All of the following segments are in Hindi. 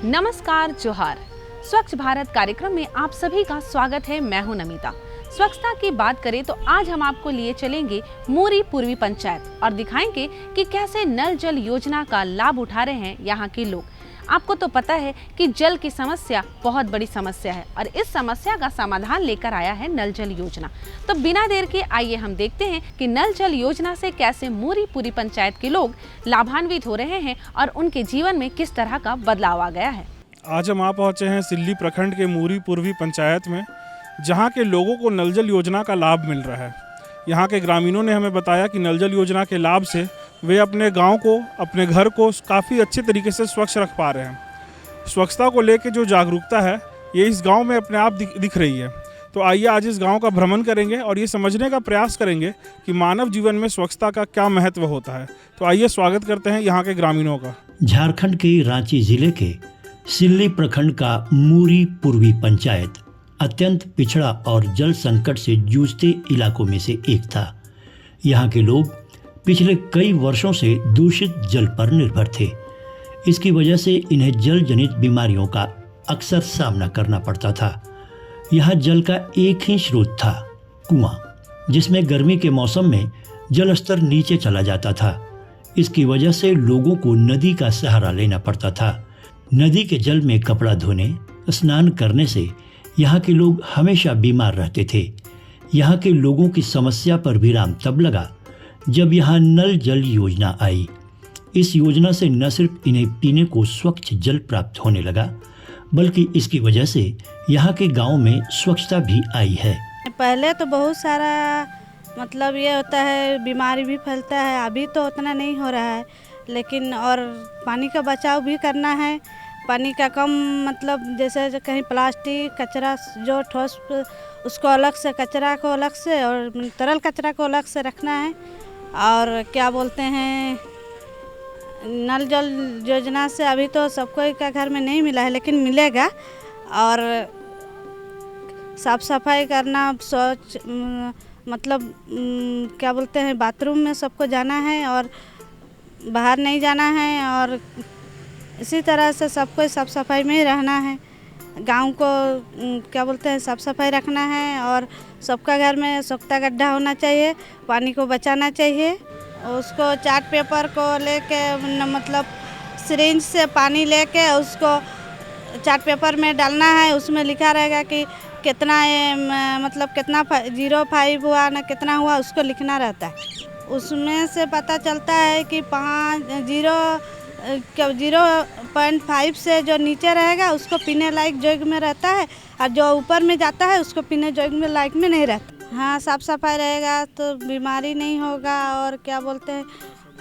नमस्कार, जोहार। स्वच्छ भारत कार्यक्रम में आप सभी का स्वागत है। मैं हूं नमिता। स्वच्छता की बात करें तो आज हम आपको लिए चलेंगे मूरी पूर्वी पंचायत और दिखाएंगे कि कैसे नल जल योजना का लाभ उठा रहे हैं यहाँ के लोग। आपको तो पता है कि जल की समस्या बहुत बड़ी समस्या है और इस समस्या का समाधान लेकर आया है नल जल योजना। तो बिना देर के आइए हम देखते हैं कि नल जल योजना से कैसे मूरी पूरी पंचायत के लोग लाभान्वित हो रहे हैं और उनके जीवन में किस तरह का बदलाव आ गया है। आज हम आ पहुँचे हैं सिल्ली प्रखंड के मूरी पूर्वी पंचायत में, जहाँ के लोगों को नल जल योजना का लाभ मिल रहा है। यहाँ के ग्रामीणों ने हमें बताया कि नल जल योजना के लाभ से वे अपने गांव को, अपने घर को काफ़ी अच्छे तरीके से स्वच्छ रख पा रहे हैं। स्वच्छता को लेकर जो जागरूकता है ये इस गांव में अपने आप दिख रही है। तो आइए आज इस गांव का भ्रमण करेंगे और ये समझने का प्रयास करेंगे कि मानव जीवन में स्वच्छता का क्या महत्व होता है। तो आइए स्वागत करते हैं यहाँ के ग्रामीणों का। झारखंड के रांची जिले के सिल्ली प्रखंड का मूरी पूर्वी पंचायत अत्यंत पिछड़ा और जल संकट से जूझते इलाकों में से एक था। यहाँ के लोग पिछले कई वर्षों से दूषित जल पर निर्भर थे। इसकी वजह से इन्हें जल जनित बीमारियों का अक्सर सामना करना पड़ता था। यहाँ जल का एक ही स्रोत था, कुआं, जिसमें गर्मी के मौसम में जल स्तर नीचे चला जाता था। इसकी वजह से लोगों को नदी का सहारा लेना पड़ता था। नदी के जल में कपड़ा धोने, स्नान करने से यहाँ के लोग हमेशा बीमार रहते थे। यहाँ के लोगों की समस्या पर विराम तब लगा जब यहाँ नल जल योजना आई। इस योजना से न सिर्फ इन्हें पीने को स्वच्छ जल प्राप्त होने लगा, बल्कि इसकी वजह से यहाँ के गांव में स्वच्छता भी आई है। पहले तो बहुत सारा मतलब ये होता है, बीमारी भी फैलता है। अभी तो उतना नहीं हो रहा है, लेकिन और पानी का बचाव भी करना है। पानी का कम मतलब जैसे कहीं प्लास्टिक कचरा जो ठोस, उसको अलग से, कचरा को अलग से और तरल कचरा को अलग से रखना है। और क्या बोलते हैं, नल जल योजना से अभी तो सबको का घर में नहीं मिला है, लेकिन मिलेगा। और साफ़ सफाई करना, स्वच्छ मतलब क्या बोलते हैं, बाथरूम में सबको जाना है और बाहर नहीं जाना है। और इसी तरह से सबको साफ़ सफाई में ही रहना है। गांव को क्या बोलते हैं, साफ़ सफाई रखना है और सबका घर में सोख्ता गड्ढा होना चाहिए। पानी को बचाना चाहिए। उसको चार्ट पेपर को लेके मतलब सिरिंज से पानी लेके उसको चार्ट पेपर में डालना है। उसमें लिखा रहेगा कि कितना मतलब कितना 0.5 हुआ ना कितना हुआ, उसको लिखना रहता है। उसमें से पता चलता है कि 0.5 से जो नीचे रहेगा उसको पीने लायक जोग में रहता है, और जो ऊपर में जाता है उसको पीने जोग में लायक में नहीं रहता। हाँ, साफ़ सफाई रहेगा तो बीमारी नहीं होगा। और क्या बोलते हैं,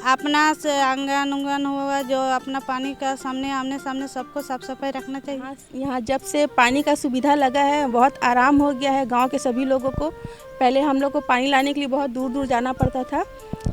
अपना से आंगन उंगन होगा, जो अपना पानी का आमने सामने सबको साफ़ सफाई रखना चाहिए। यहाँ जब से पानी का सुविधा लगा है बहुत आराम हो गया है गांव के सभी लोगों को। पहले हम लोग को पानी लाने के लिए बहुत दूर दूर जाना पड़ता था,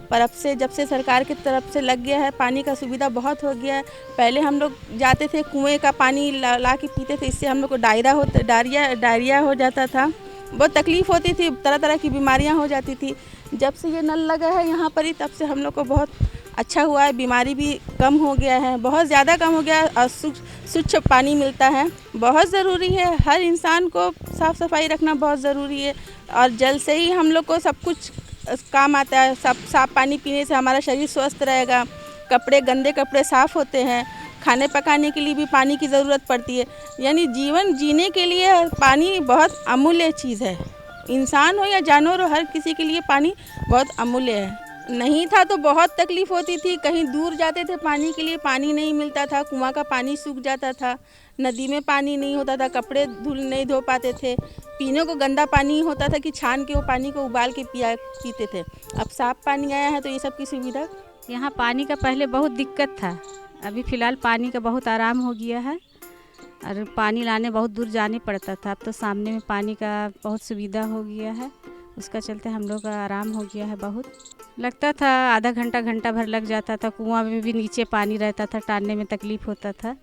पर अब से जब से सरकार की तरफ से लग गया है, पानी का सुविधा बहुत हो गया है। पहले हम लोग जाते थे कुएं का पानी ला के पीते थे, इससे हम लोग को डायरिया हो जाता था, बहुत तकलीफ़ होती थी, तरह तरह की बीमारियां हो जाती थी। जब से ये नल लगा है यहाँ पर ही, तब से हम लोग को बहुत अच्छा हुआ है। बीमारी भी कम हो गया है, बहुत ज़्यादा कम हो गया है और स्वच्छ पानी मिलता है। बहुत ज़रूरी है, हर इंसान को साफ़ सफाई रखना बहुत ज़रूरी है। और जल से ही हम लोग को सब कुछ काम आता है। साफ़ पानी पीने से हमारा शरीर स्वस्थ रहेगा, कपड़े, गंदे कपड़े साफ़ होते हैं। खाने पकाने के लिए भी पानी की ज़रूरत पड़ती है। यानी जीवन जीने के लिए पानी बहुत अमूल्य चीज़ है। इंसान हो या जानवर हो, हर किसी के लिए पानी बहुत अमूल्य है। नहीं था तो बहुत तकलीफ़ होती थी। कहीं दूर जाते थे पानी के लिए, पानी नहीं मिलता था, कुआं का पानी सूख जाता था, नदी में पानी नहीं होता था, कपड़े नहीं धो पाते थे, पीने को गंदा पानी होता था कि छान के वो पानी को उबाल के पीते थे। अब साफ़ पानी आया है तो ये सब की सुविधा। यहाँ पानी का पहले बहुत दिक्कत था, अभी फ़िलहाल पानी का बहुत आराम हो गया है। और पानी लाने बहुत दूर जाने पड़ता था, अब तो सामने में पानी का बहुत सुविधा हो गया है। उसका चलते हम लोग का आराम हो गया है। बहुत लगता था आधा घंटा घंटा भर लग जाता था, कुआं में भी नीचे पानी रहता था, टानने में तकलीफ़ होता था।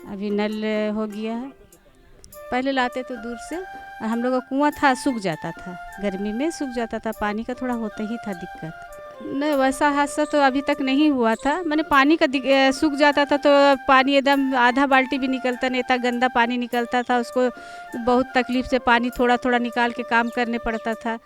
अभी नल हो गया है। पहले लाते तो दूर से, और हम लोग का कुआं था सूख जाता था, गर्मी में सूख जाता था, पानी का थोड़ा होता ही था दिक्कत। नहीं, वैसा हादसा तो अभी तक नहीं हुआ था। मैंने पानी का सूख जाता था तो पानी एकदम आधा बाल्टी भी निकलता नहीं था, गंदा पानी निकलता था, उसको बहुत तकलीफ से पानी थोड़ा थोड़ा निकाल के काम करने पड़ता था।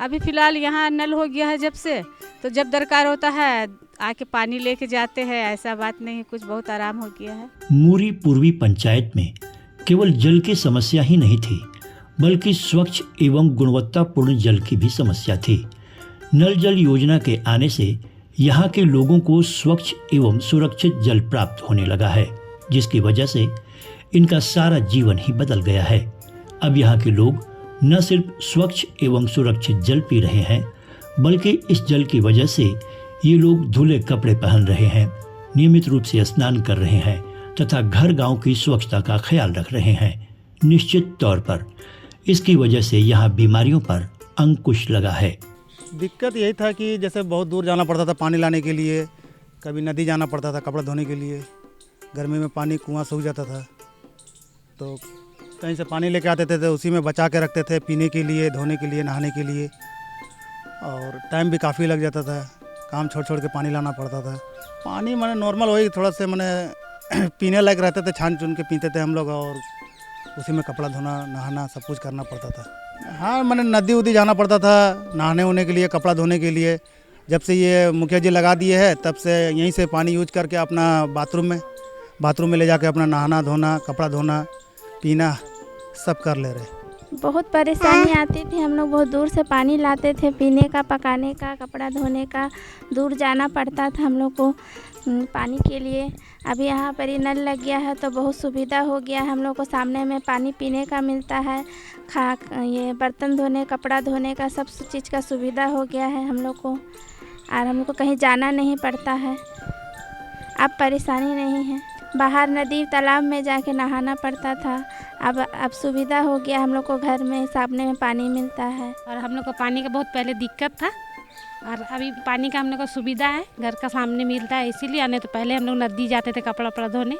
अभी फ़िलहाल यहाँ नल हो गया है जब से, तो जब दरकार होता है आके पानी लेके जाते हैं, ऐसा बात नहीं, कुछ बहुत आराम हो गया है। मूरी पूर्वी पंचायत में केवल जल की समस्या ही नहीं थी, बल्कि स्वच्छ एवं गुणवत्तापूर्ण जल की भी समस्या थी। नल जल योजना के आने से यहाँ के लोगों को स्वच्छ एवं सुरक्षित जल प्राप्त होने लगा है, जिसकी वजह से इनका सारा जीवन ही बदल गया है। अब यहाँ के लोग न सिर्फ स्वच्छ एवं सुरक्षित जल पी रहे हैं, बल्कि इस जल की वजह से ये लोग धुले कपड़े पहन रहे हैं, नियमित रूप से स्नान कर रहे हैं तथा घर गांव की स्वच्छता का ख्याल रख रहे हैं। निश्चित तौर पर इसकी वजह से यहाँ बीमारियों पर अंकुश लगा है। दिक्कत यही था कि जैसे बहुत दूर जाना पड़ता था पानी लाने के लिए, कभी नदी जाना पड़ता था कपड़ा धोने के लिए, गर्मी में पानी कुआं सूख जाता था, तो कहीं से पानी लेके आते थे तो उसी में बचा के रखते थे पीने के लिए, धोने के लिए, नहाने के लिए, और टाइम भी काफ़ी लग जाता था, काम छोड़ छोड़ के पानी लाना पड़ता था। पानी मैंने नॉर्मल वही थोड़ा से मैंने पीने लायक रहते थे, छान चुन के पीते थे हम लोग, और उसी में कपड़ा धोना, नहाना सब कुछ करना पड़ता था। हाँ, मैंने नदी उदी जाना पड़ता था नहाने होने के लिए, कपड़ा धोने के लिए। जब से ये मुखिया जी लगा दिए हैं तब से यहीं से पानी यूज करके अपना बाथरूम में ले जाके अपना नहाना धोना, कपड़ा धोना, पीना सब कर ले रहे। बहुत परेशानी आती थी, हम लोग बहुत दूर से पानी लाते थे, पीने का, पकाने का, कपड़ा धोने का, दूर जाना पड़ता था हम लोग को पानी के लिए। अभी यहाँ पर ही नल लग गया है तो बहुत सुविधा हो गया है, हम लोग को सामने में पानी पीने का मिलता है, ये बर्तन धोने, कपड़ा धोने का सब चीज़ का सुविधा हो गया है हम लोग को, और हम लोग को कहीं जाना नहीं पड़ता है। अब परेशानी नहीं है, बाहर नदी तालाब में जाके नहाना पड़ता था, अब सुविधा हो गया, हम लोग को घर में सामने में पानी मिलता है। और हम लोग को पानी का बहुत पहले दिक्कत था, और अभी पानी का हम लोग को सुविधा है, घर का सामने मिलता है, इसीलिए आने तो पहले हम लोग नदी जाते थे कपड़ा वपड़ा धोने।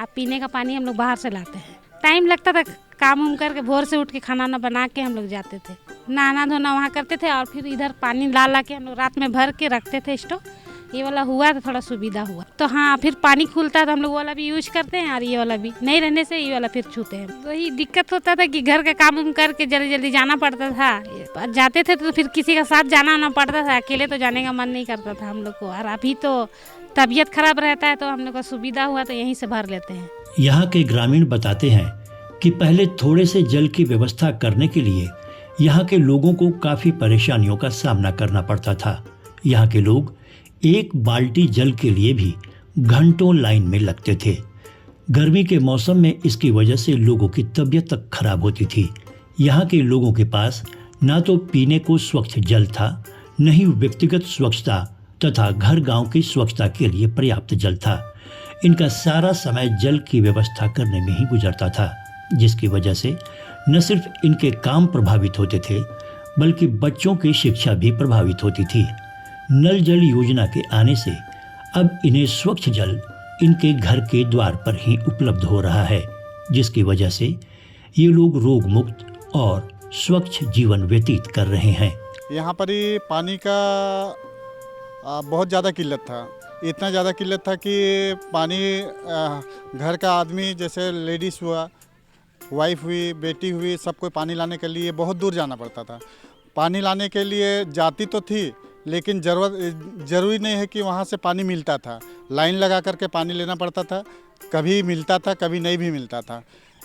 अब पीने का पानी हम लोग बाहर से लाते हैं, टाइम लगता था, काम उम करके भोर से उठ के खाना वाना बना के हम लोग जाते थे, नहाना धोना वहाँ करते थे, और फिर इधर पानी ला के हम लोग रात में भर के रखते थे स्टोव। ये वाला हुआ तो थोड़ा सुविधा हुआ, तो हाँ फिर पानी खुलता है तो हम लोग वाला भी यूज करते हैं, और ये वाला भी नहीं रहने से ये वाला फिर छूते हैं। वही दिक्कत होता था कि घर का काम उम करके जल्दी जल्दी जाना पड़ता था, जाते थे तो फिर किसी का साथ जाना आना पड़ता था, अकेले तो जाने का मन नहीं करता था हम लोग को। और अभी तो तबीयत खराब रहता है तो हम लोग को सुविधा हुआ तो यहीं से भर लेते हैं। यहाँ के ग्रामीण बताते हैं कि पहले थोड़े से जल की व्यवस्था करने के लिए यहाँ के लोगों को काफ़ी परेशानियों का सामना करना पड़ता था। यहाँ के लोग एक बाल्टी जल के लिए भी घंटों लाइन में लगते थे। गर्मी के मौसम में इसकी वजह से लोगों की तबीयत तक खराब होती थी। यहाँ के लोगों के पास ना तो पीने को स्वच्छ जल था, न ही व्यक्तिगत स्वच्छता तथा घर गांव की स्वच्छता के लिए पर्याप्त जल था। इनका सारा समय जल की व्यवस्था करने में ही गुजरता था, जिसकी वजह से न सिर्फ इनके काम प्रभावित होते थे, बल्कि बच्चों की शिक्षा भी प्रभावित होती थी। नल जल योजना के आने से अब इन्हें स्वच्छ जल इनके घर के द्वार पर ही उपलब्ध हो रहा है, जिसकी वजह से ये लोग रोग मुक्त और स्वच्छ जीवन व्यतीत कर रहे हैं। यहाँ पर ही पानी का बहुत ज़्यादा किल्लत था, इतना ज़्यादा किल्लत था कि पानी घर का आदमी जैसे लेडीज़ हुआ, वाइफ हुई, बेटी हुई, सबको पानी लाने के लिए बहुत दूर जाना पड़ता था। पानी लाने के लिए जाती तो थी, लेकिन ज़रूरी नहीं है कि वहाँ से पानी मिलता था, लाइन लगा करके पानी लेना पड़ता था, कभी मिलता था कभी नहीं भी मिलता था।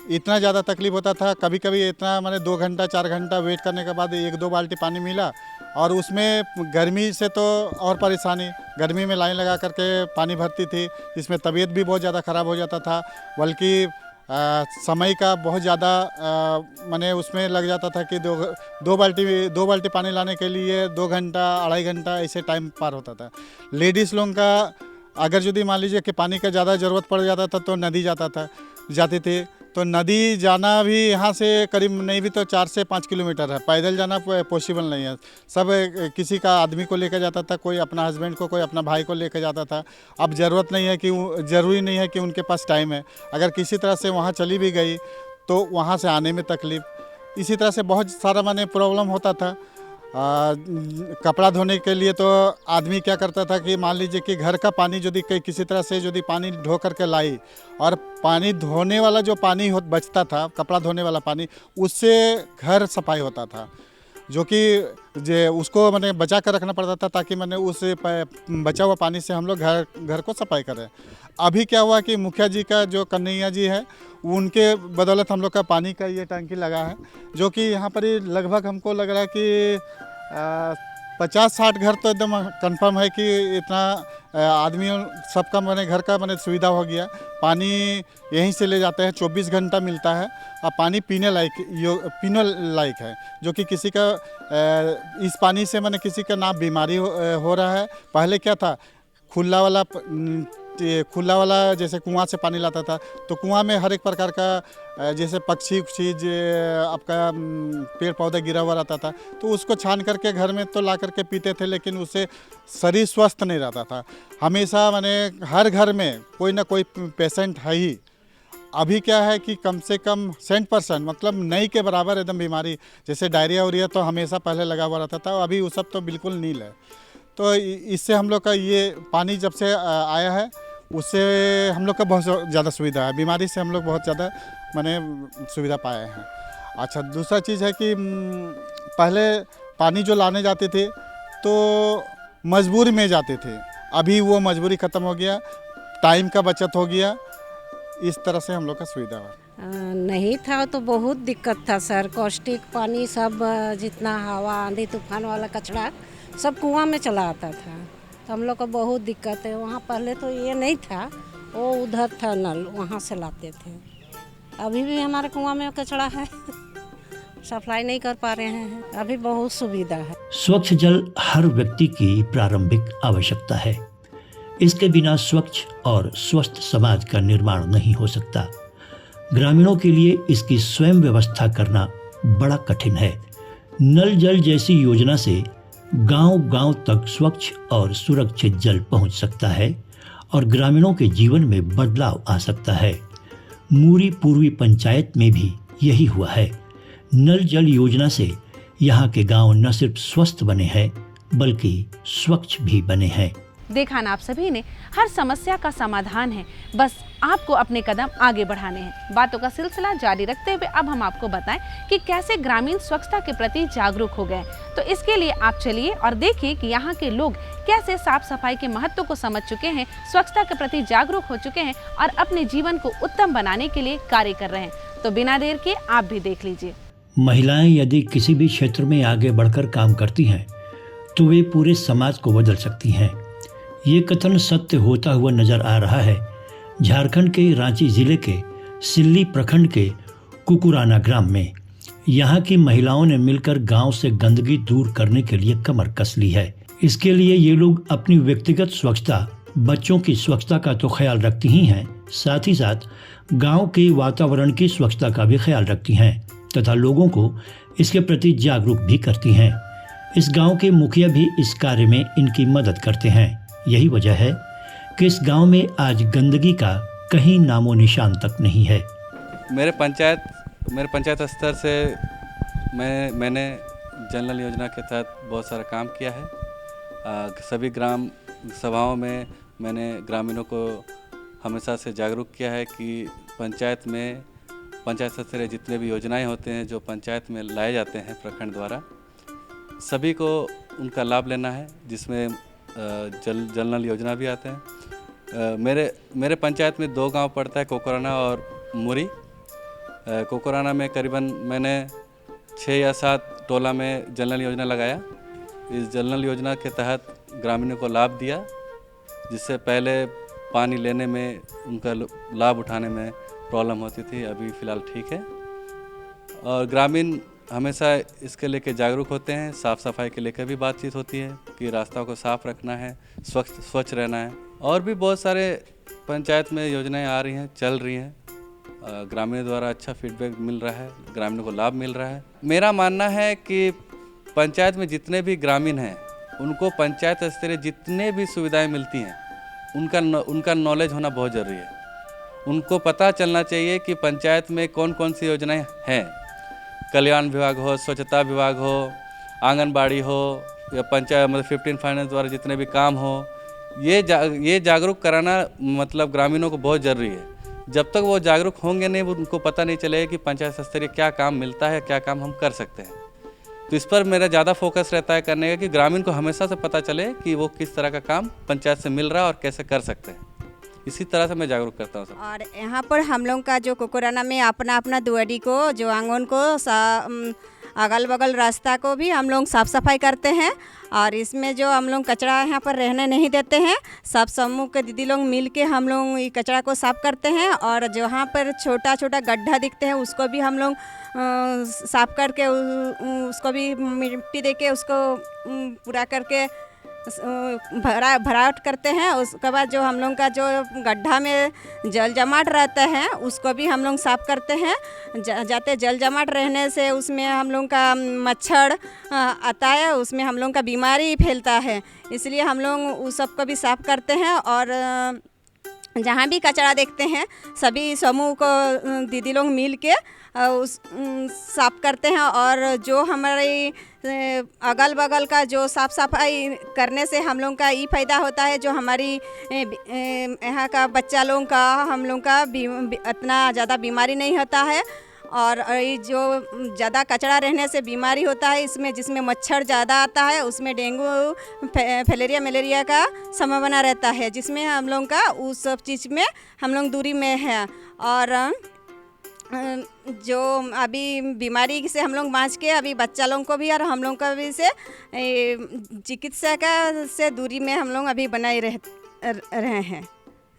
इतना ज़्यादा तकलीफ़ होता था, कभी कभी इतना मैंने 2 घंटा 4 घंटा वेट करने के बाद 1-2 बाल्टी पानी मिला, और उसमें गर्मी से तो और परेशानी, गर्मी में लाइन लगा करके पानी भरती थी, इसमें तबीयत भी बहुत ज़्यादा ख़राब हो जाता था, बल्कि समय का बहुत ज़्यादा मैंने उसमें लग जाता था कि दो बाल्टी पानी लाने के लिए 2 घंटा 2.5 घंटा ऐसे टाइम पार होता था। लेडीज़ लोगों का अगर यदि मान लीजिए कि पानी का ज़्यादा ज़रूरत पड़ जाता था तो नदी जाते थे, तो नदी जाना भी यहाँ से करीब नहीं भी तो 4 से 5 किलोमीटर है, पैदल जाना पॉसिबल नहीं है। सब किसी का आदमी को लेकर जाता था, कोई अपना हस्बैंड को, कोई अपना भाई को लेकर जाता था। अब ज़रूरत नहीं है कि ज़रूरी नहीं है कि उनके पास टाइम है, अगर किसी तरह से वहाँ चली भी गई तो वहाँ से आने में तकलीफ़, इसी तरह से बहुत सारा माने प्रॉब्लम होता था। कपड़ा धोने के लिए तो आदमी क्या करता था कि मान लीजिए कि घर का पानी यदि किसी तरह से यदि पानी ढो करके लाई और पानी धोने वाला जो पानी बचता था, कपड़ा धोने वाला पानी, उससे घर सफाई होता था, जो कि उसको मैंने बचा कर रखना पड़ता था ताकि मैंने उस बचा हुआ पानी से हम लोग घर को सफाई करें। अभी क्या हुआ कि मुखिया जी का जो कन्हैया जी है, उनके बदौलत हम लोग का पानी का ये टंकी लगा है, जो कि यहाँ पर ही लगभग हमको लग रहा है कि 50-60 घर तो एकदम कंफर्म है कि इतना आदमी सबका मैंने घर का मैंने सुविधा हो गया। पानी यहीं से ले जाते हैं, 24 घंटा मिलता है और पानी पीने लायक है, जो कि किसी का इस पानी से मैंने किसी का ना बीमारी हो रहा है। पहले क्या था, खुला वाला जैसे कुआं से पानी लाता था, तो कुआं में हर एक प्रकार का जैसे पक्षी आपका पेड़ पौधा गिरा हुआ रहता था, तो उसको छान करके घर में तो ला करके पीते थे, लेकिन उससे शरीर स्वस्थ नहीं रहता था। हमेशा मैंने हर घर में कोई ना कोई पेशेंट है ही। अभी क्या है कि कम से कम 100% मतलब नहीं के बराबर एकदम बीमारी, जैसे डायरिया उरिया तो हमेशा पहले लगा हुआ रहता था, अभी वो सब तो बिल्कुल नील है। तो इससे हम लोग का ये पानी जब से आया है, उससे हम लोग का बहुत ज़्यादा सुविधा है, बीमारी से हम लोग बहुत ज़्यादा मैंने सुविधा पाए हैं। अच्छा, दूसरा चीज़ है कि पहले पानी जो लाने जाते थे तो मजबूरी में जाते थे, अभी वो मजबूरी ख़त्म हो गया, टाइम का बचत हो गया, इस तरह से हम लोग का सुविधा है। नहीं था तो बहुत दिक्कत था सर, कॉस्टिक पानी सब जितना हवा आंधी तूफान वाला कचरा सब कुआं में चला आता था, तो हम लोग को बहुत दिक्कत है। वहाँ पहले तो ये नहीं था, वो उधर था नल, वहाँ से लाते थे। अभी भी हमारे कुआं में कचरा है, सप्लाई नहीं कर पा रहे हैं, अभी बहुत सुविधा है। स्वच्छ जल हर व्यक्ति की प्रारंभिक आवश्यकता है। इसके बिना स्वच्छ और स्वस्थ समाज का निर्माण नहीं हो सकता। ग्रामीणों के लिए इसकी स्वयं व्यवस्था करना बड़ा कठिन है। नल जल जैसी योजना से गांव-गांव तक स्वच्छ और सुरक्षित जल पहुंच सकता है और ग्रामीणों के जीवन में बदलाव आ सकता है। मूरी पूर्वी पंचायत में भी यही हुआ है। नल जल योजना से यहाँ के गांव न सिर्फ स्वस्थ बने हैं बल्कि स्वच्छ भी बने हैं। देखा ना आप सभी ने, हर समस्या का समाधान है, बस आपको अपने कदम आगे बढ़ाने हैं। बातों का सिलसिला जारी रखते हुए अब हम आपको बताएं कि कैसे ग्रामीण स्वच्छता के प्रति जागरूक हो गए। तो इसके लिए आप चलिए और देखिए कि यहाँ के लोग कैसे साफ सफाई के महत्व को समझ चुके हैं, स्वच्छता के प्रति जागरूक हो चुके हैं और अपने जीवन को उत्तम बनाने के लिए कार्य कर रहे हैं। तो बिना देर के आप भी देख लीजिए। महिलाएं यदि किसी भी क्षेत्र में आगे बढ़कर काम करती हैं तो वे पूरे समाज को बदल सकती हैं। ये कथन सत्य होता हुआ नजर आ रहा है झारखंड के रांची जिले के सिल्ली प्रखंड के कुकुराना ग्राम में। यहाँ की महिलाओं ने मिलकर गांव से गंदगी दूर करने के लिए कमर कस ली है। इसके लिए ये लोग अपनी व्यक्तिगत स्वच्छता, बच्चों की स्वच्छता का तो ख्याल रखती ही हैं, साथ ही साथ गांव के वातावरण की स्वच्छता का भी ख्याल रखती हैं तथा लोगों को इसके प्रति जागरूक भी करती हैं। इस गांव के मुखिया भी इस कार्य में इनकी मदद करते हैं। यही वजह है कि इस गांव में आज गंदगी का कहीं नामो निशान तक नहीं है। मेरे पंचायत स्तर से मैंने जल नल योजना के तहत बहुत सारा काम किया है। सभी ग्राम सभाओं में मैंने ग्रामीणों को हमेशा से जागरूक किया है कि पंचायत स्तरीय जितने भी योजनाएं होते हैं जो पंचायत में लाए जाते हैं प्रखंड द्वारा, सभी को उनका लाभ लेना है, जिसमें जल नल योजना भी आते हैं। मेरे पंचायत में 2 गांव पड़ता है, कोकोराना और मुरी। कोकोराना में करीबन मैंने 6 या 7 टोला में जल नल योजना लगाया। इस जल नल योजना के तहत ग्रामीणों को लाभ दिया, जिससे पहले पानी लेने में उनका लाभ उठाने में प्रॉब्लम होती थी, अभी फ़िलहाल ठीक है। और ग्रामीण हमेशा इसके लेके जागरूक होते हैं। साफ़ सफाई के लेकर भी बातचीत होती है कि रास्ता को साफ़ रखना है, स्वच्छ रहना है। और भी बहुत सारे पंचायत में योजनाएं आ रही हैं, चल रही हैं। ग्रामीणों द्वारा अच्छा फीडबैक मिल रहा है, ग्रामीणों को लाभ मिल रहा है। मेरा मानना है कि पंचायत में जितने भी ग्रामीण हैं उनको पंचायत स्तरीय जितने भी सुविधाएँ मिलती हैं उनका नॉलेज होना बहुत ज़रूरी है। उनको पता चलना चाहिए कि पंचायत में कौन कौन सी योजनाएं हैं। कल्याण विभाग हो, स्वच्छता विभाग हो, आंगनबाड़ी हो या पंचायत मतलब 15 फाइनेंस द्वारा जितने भी काम हो, ये जागरूक कराना मतलब ग्रामीणों को बहुत ज़रूरी है। जब तक वो जागरूक होंगे नहीं, उनको पता नहीं चलेगा कि पंचायत स्तरीय क्या काम मिलता है, क्या काम हम कर सकते हैं। तो इस पर मेरा ज़्यादा फोकस रहता है करने का कि ग्रामीण को हमेशा से पता चले कि वो किस तरह का काम पंचायत से मिल रहा है और कैसे कर सकते हैं। इसी तरह से मैं जागरूक करता हूँ सब। और यहाँ पर हम लोग का जो कोकोराना में अपना अपना दुआरी को, जो आंगन को, अगल बगल रास्ता को भी हम लोग साफ़ सफाई करते हैं। और इसमें जो हम लोग कचरा यहाँ पर रहने नहीं देते हैं, सब समूह के दीदी लोग मिल के हम लोग ये कचरा को साफ़ करते हैं। और जहाँ पर छोटा छोटा गड्ढा दिखते हैं उसको भी हम लोग साफ़ करके उसको भी मिट्टी दे के उसको पूरा करके भराट करते हैं। उसके बाद जो हम लोग का जो गड्ढा में जल जमाट रहता है उसको भी हम लोग साफ़ करते हैं। जाते जल जमाट रहने से उसमें हम लोग का मच्छर आता है, उसमें हम लोग का बीमारी फैलता है, इसलिए हम लोग उस सबको भी साफ़ करते हैं। और जहाँ भी कचरा देखते हैं सभी समूह को दीदी लोग मिल के उस साफ़ करते हैं। और जो हमारे अगल बगल का जो साफ़ सफाई करने से हम लोग का ये फ़ायदा होता है, जो हमारी यहाँ का बच्चा लोगों का हम लोग का इतना ज़्यादा बीमारी नहीं होता है। और ये जो ज़्यादा कचरा रहने से बीमारी होता है, इसमें जिसमें मच्छर ज़्यादा आता है उसमें डेंगू फैलेरिया मलेरिया का संभावना रहता है, जिसमें हम लोग का उस सब चीज़ में हम लोग दूरी में है। और जो अभी बीमारी से हम लोग बाँच के अभी बच्चा लोगों को भी और हम लोग को भी से चिकित्सा का से दूरी में हम लोग अभी बनाए रहे हैं।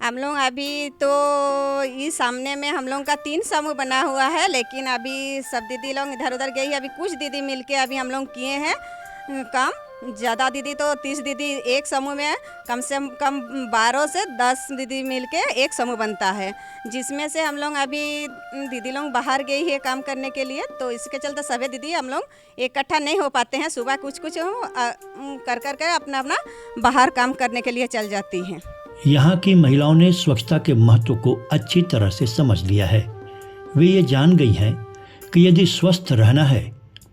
हम लोग अभी तो इस सामने में हम लोग का 3 समूह बना हुआ है, लेकिन अभी सब दीदी लोग इधर उधर गई, अभी कुछ दीदी मिलके अभी हम लोग किए हैं काम। ज़्यादा दीदी तो 30 दीदी एक समूह में, कम से कम 12 से 10 दीदी मिलके एक समूह बनता है, जिसमें से हम लोग अभी दीदी लोग बाहर गई है काम करने के लिए, तो इसके चलते सभी दीदी हम लोग इकट्ठा नहीं हो पाते हैं। सुबह कुछ कर अपना अपना बाहर काम करने के लिए चल जाती हैं। यहाँ की महिलाओं ने स्वच्छता के महत्व को अच्छी तरह से समझ लिया है। वे ये जान गई हैं कि यदि स्वस्थ रहना है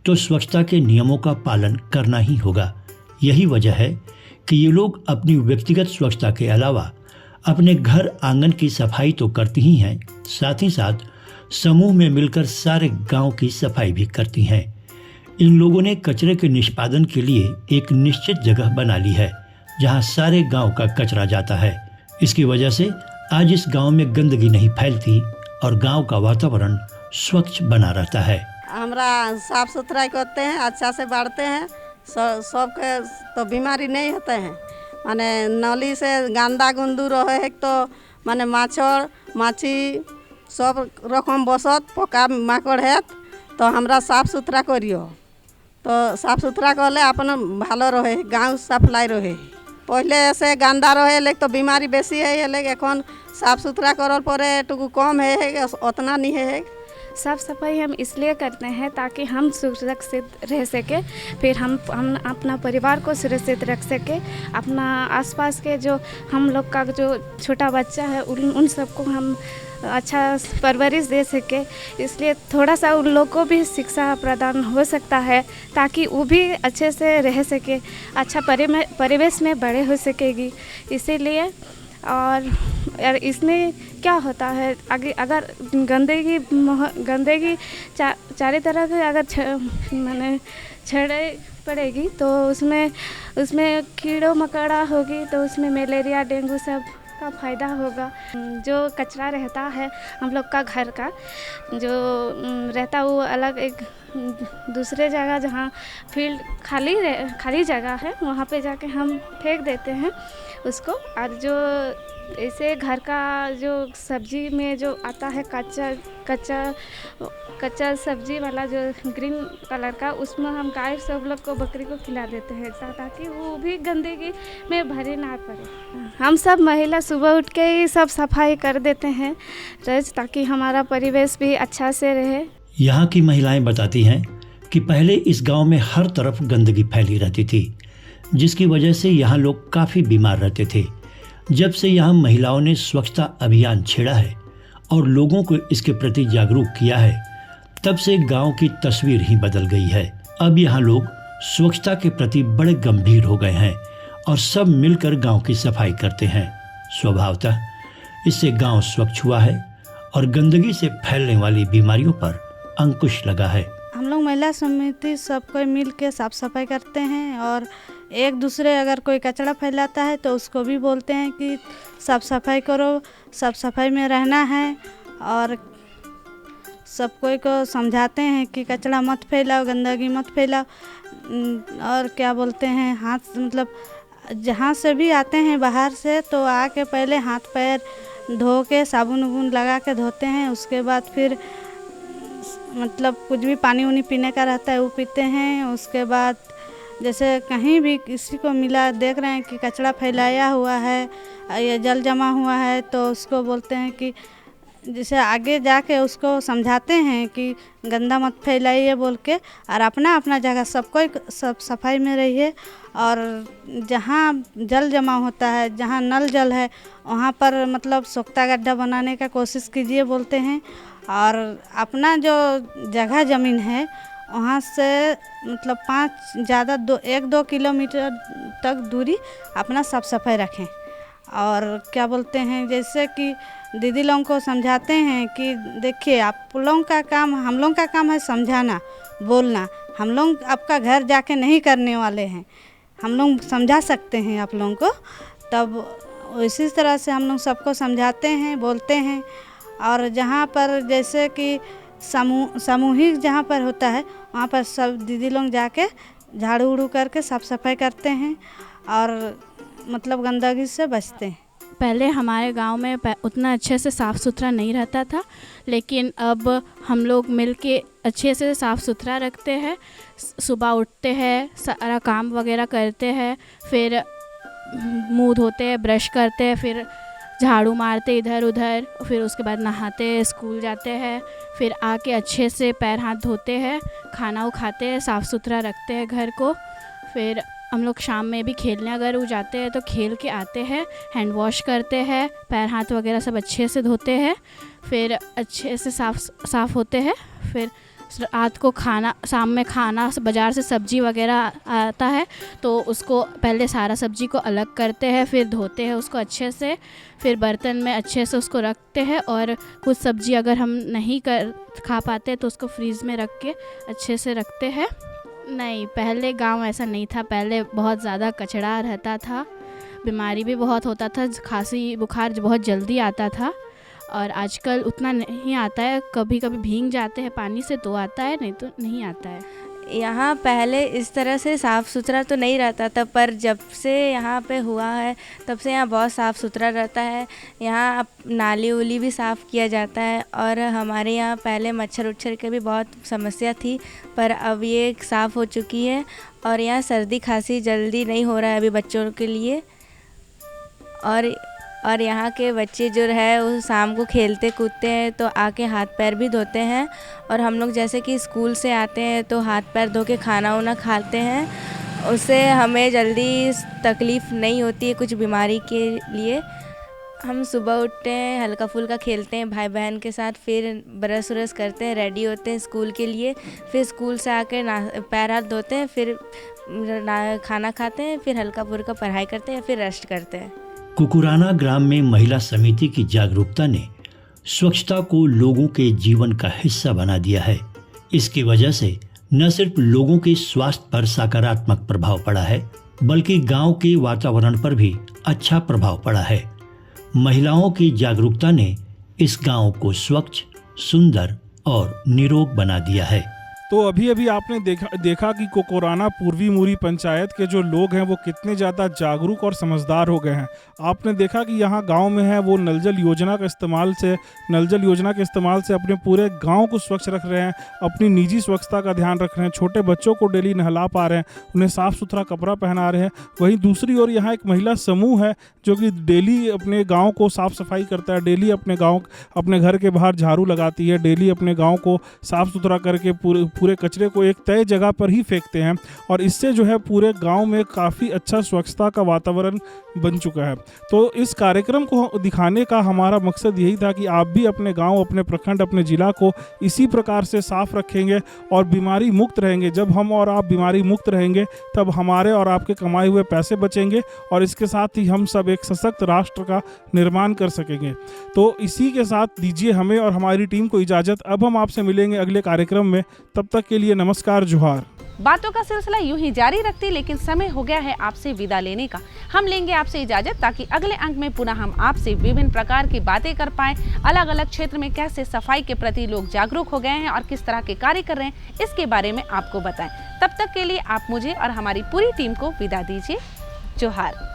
तो स्वच्छता के नियमों का पालन करना ही होगा। यही वजह है कि ये लोग अपनी व्यक्तिगत स्वच्छता के अलावा अपने घर आंगन की सफाई तो करती ही हैं, साथ ही साथ समूह में मिलकर सारे गांव की सफाई भी करती हैं। इन लोगों ने कचरे के निष्पादन के लिए एक निश्चित जगह बना ली है जहां सारे गांव का कचरा जाता है। इसकी वजह से आज इस गांव में गंदगी नहीं फैलती और गांव का वातावरण स्वच्छ बना रहता है। हमरा साफ सुथरा करते हैं, अच्छा से बाढ़ते हैं, सबके तो बीमारी नहीं होते हैं। माने नली से गंदा गुंदू रहे है तो माने माछर माछी सब रकम बसत पका माकड़ है, तो हमरा साफ सुथरा करियो, तो साफ सुथरा करले अपन भालो रहे, गाँव सफाई रहे। पहले से गंदा रहे लेकिन तो बीमारी बेसी है, लेकिन एखन साफ सुथरा करल पड़े टुकु कम है, उतना नहीं है। साफ़ सफाई हम इसलिए करते हैं ताकि हम सुरक्षित रह सके, फिर हम अपना परिवार को सुरक्षित रख सके, अपना आसपास के जो हम लोग का जो छोटा बच्चा है उन सबको हम अच्छा परवरिश दे सके। इसलिए थोड़ा सा उन लोग को भी शिक्षा प्रदान हो सकता है ताकि वो भी अच्छे से रह सके, अच्छा परिवेश में बड़े हो सकेगी। इसीलिए और इसमें क्या होता है, अगर गंदगी चारों तरफ अगर माने छड़े पड़ेगी तो उसमें कीड़ों मकोड़ा होगी, तो उसमें मलेरिया डेंगू सब का फ़ायदा होगा। जो कचरा रहता है हम लोग का घर का जो रहता वो अलग एक दूसरे जगह जहाँ फील्ड खाली जगह है वहाँ पे जाके हम फेंक देते हैं उसको। और जो ऐसे घर का जो सब्जी में जो आता है कच्चा सब्जी वाला जो ग्रीन कलर का, उसमें हम गाय सब लोग को बकरी को खिला देते हैं ताकि वो भी गंदगी में भरे ना पड़े। हम सब महिला सुबह उठ के ही सब सफाई कर देते हैं रोज, ताकि हमारा परिवेश भी अच्छा से रहे। यहाँ की महिलाएं बताती हैं कि पहले इस गांव में हर तरफ गंदगी फैली रहती थी, जिसकी वजह से यहाँ लोग काफ़ी बीमार रहते थे। जब से यहाँ महिलाओं ने स्वच्छता अभियान छेड़ा है और लोगों को इसके प्रति जागरूक किया है, तब से गांव की तस्वीर ही बदल गई है। अब यहाँ लोग स्वच्छता के प्रति बड़े गंभीर हो गए हैं और सब मिलकर गांव की सफाई करते हैं। स्वभावतः इससे गांव स्वच्छ हुआ है और गंदगी से फैलने वाली बीमारियों पर अंकुश लगा है। हम लोग महिला समिति सब कोई मिल के साफ़ सफाई करते हैं और एक दूसरे अगर कोई कचरा फैलाता है तो उसको भी बोलते हैं कि साफ़ सफाई करो, साफ़ सफाई में रहना है। और सब कोई को समझाते हैं कि कचरा मत फैलाओ, गंदगी मत फैलाओ। और क्या बोलते हैं, हाथ मतलब जहाँ से भी आते हैं बाहर से तो आके पहले हाथ पैर धो के साबुन उबुन लगा के धोते हैं। उसके बाद फिर मतलब कुछ भी पानी उनी पीने का रहता है वो पीते हैं। उसके बाद जैसे कहीं भी किसी को मिला देख रहे हैं कि कचरा फैलाया हुआ है या जल जमा हुआ है तो उसको बोलते हैं कि जैसे आगे जाके उसको समझाते हैं कि गंदा मत फैलाइए बोल के, और अपना अपना जगह सब सफाई में रहिए। और जहाँ जल जमा होता है, जहाँ नल जल है वहाँ पर मतलब सोख्ता गड्ढा बनाने का कोशिश कीजिए बोलते हैं। और अपना जो जगह ज़मीन है वहाँ से मतलब 1-2 किलोमीटर तक दूरी अपना साफ सफाई रखें। और क्या बोलते हैं, जैसे कि दीदी लोगों को समझाते हैं कि देखिए आप लोगों का काम, हम लोगों का काम है समझाना, बोलना। हम लोग आपका घर जाके नहीं करने वाले हैं, हम लोग समझा सकते हैं आप लोगों को। तब इसी तरह से हम लोग सबको समझाते हैं, बोलते हैं। और जहाँ पर जैसे कि सामूहिक जहाँ पर होता है वहाँ पर सब दीदी लोग जाके झाड़ू उड़ू करके साफ़ सफाई करते हैं और मतलब गंदगी से बचते हैं। पहले हमारे गांव में उतना अच्छे से साफ़ सुथरा नहीं रहता था, लेकिन अब हम लोग मिल के अच्छे से साफ़ सुथरा रखते हैं। सुबह उठते हैं, सारा काम वगैरह करते हैं, फिर मुंह धोते हैं, ब्रश करते हैं, फिर झाड़ू मारते इधर उधर, फिर उसके बाद नहाते हैं, स्कूल जाते हैं, फिर आके अच्छे से पैर हाथ धोते हैं, खाना वो खाते हैं, साफ़ सुथरा रखते हैं घर को। फिर हम लोग शाम में भी खेलने अगर वो जाते हैं तो खेल के आते हैं, हैंड वॉश करते हैं, पैर हाथ वगैरह सब अच्छे से धोते हैं, फिर अच्छे से साफ़ होते हैं। फिर रात को खाना, शाम में खाना, बाज़ार से सब्ज़ी वगैरह आता है तो उसको पहले सारा सब्ज़ी को अलग करते हैं, फिर धोते हैं उसको अच्छे से, फिर बर्तन में अच्छे से उसको रखते हैं। और कुछ सब्ज़ी अगर हम नहीं खा पाते तो उसको फ्रीज़ में रख के अच्छे से रखते हैं। नहीं, पहले गांव ऐसा नहीं था, पहले बहुत ज़्यादा कचरा रहता था, बीमारी भी बहुत होता था, खांसी बुखार बहुत जल्दी आता था। और आजकल उतना नहीं आता है, कभी कभी भीग जाते हैं पानी से तो आता है, नहीं तो नहीं आता है। यहाँ पहले इस तरह से साफ़ सुथरा तो नहीं रहता था, पर जब से यहाँ पे हुआ है तब से यहाँ बहुत साफ़ सुथरा रहता है। यहाँ अब नाली उली भी साफ़ किया जाता है। और हमारे यहाँ पहले मच्छर उच्छर की भी बहुत समस्या थी, पर अब ये साफ़ हो चुकी है। और यहाँ सर्दी खांसी जल्दी नहीं हो रहा है अभी बच्चों के लिए। और यहाँ के बच्चे जो है वो शाम को खेलते कूदते हैं तो आके हाथ पैर भी धोते हैं। और हम लोग जैसे कि स्कूल से आते हैं तो हाथ पैर धो के खाना वाना खाते हैं, उससे हमें जल्दी तकलीफ़ नहीं होती है कुछ बीमारी के लिए। हम सुबह उठते हैं, हल्का फुल्का खेलते हैं भाई बहन के साथ, फिर ब्रश व्रश करते हैं, रेडी होते हैं स्कूल के लिए, फिर स्कूल से आके पैर हाथ धोते हैं, फिर खाना खाते हैं, फिर हल्का फुल्का पढ़ाई करते हैं, फिर रेस्ट करते हैं। कुकुराना ग्राम में महिला समिति की जागरूकता ने स्वच्छता को लोगों के जीवन का हिस्सा बना दिया है। इसकी वजह से न सिर्फ लोगों के स्वास्थ्य पर सकारात्मक प्रभाव पड़ा है, बल्कि गांव के वातावरण पर भी अच्छा प्रभाव पड़ा है। महिलाओं की जागरूकता ने इस गांव को स्वच्छ, सुंदर और निरोग बना दिया है। तो अभी अभी आपने देखा कि कुकुराना पूर्वी मुरी पंचायत के जो लोग हैं वो कितने ज़्यादा जागरूक और समझदार हो गए हैं। आपने देखा कि यहाँ गांव में है वो नल जल योजना के इस्तेमाल से अपने पूरे गांव को स्वच्छ रख रहे हैं, अपनी निजी स्वच्छता का ध्यान रख रहे हैं, छोटे बच्चों को डेली नहला पा रहे हैं, उन्हें साफ़ सुथरा कपड़ा पहना रहे हैं। वहीं दूसरी ओर यहाँ एक महिला समूह है जो कि डेली अपने गाँव को साफ़ सफाई करता है, डेली अपने घर के बाहर झाड़ू लगाती है, डेली अपने गाँव को साफ़ सुथरा करके पूरे कचरे को एक तय जगह पर ही फेंकते हैं और इससे जो है पूरे गांव में काफ़ी अच्छा स्वच्छता का वातावरण बन चुका है। तो इस कार्यक्रम को दिखाने का हमारा मकसद यही था कि आप भी अपने गांव, अपने प्रखंड, अपने ज़िला को इसी प्रकार से साफ रखेंगे और बीमारी मुक्त रहेंगे। जब हम और आप बीमारी मुक्त रहेंगे तब हमारे और आपके कमाए हुए पैसे बचेंगे और इसके साथ ही हम सब एक सशक्त राष्ट्र का निर्माण कर सकेंगे। तो इसी के साथ दीजिए हमें और हमारी टीम को इजाज़त। अब हम आपसे मिलेंगे अगले कार्यक्रम में, तब तक के लिए नमस्कार, जोहार। बातों का सिलसिला यूं ही जारी रखती, लेकिन समय हो गया है आपसे विदा लेने का। हम लेंगे आपसे इजाजत ताकि अगले अंक में पुनः हम आपसे विभिन्न प्रकार की बातें कर पाएं। अलग अलग क्षेत्र में कैसे सफाई के प्रति लोग जागरूक हो गए हैं और किस तरह के कार्य कर रहे हैं, इसके बारे में आपको बताएं। तब तक के लिए आप मुझे और हमारी पूरी टीम को विदा दीजिए। जोहार।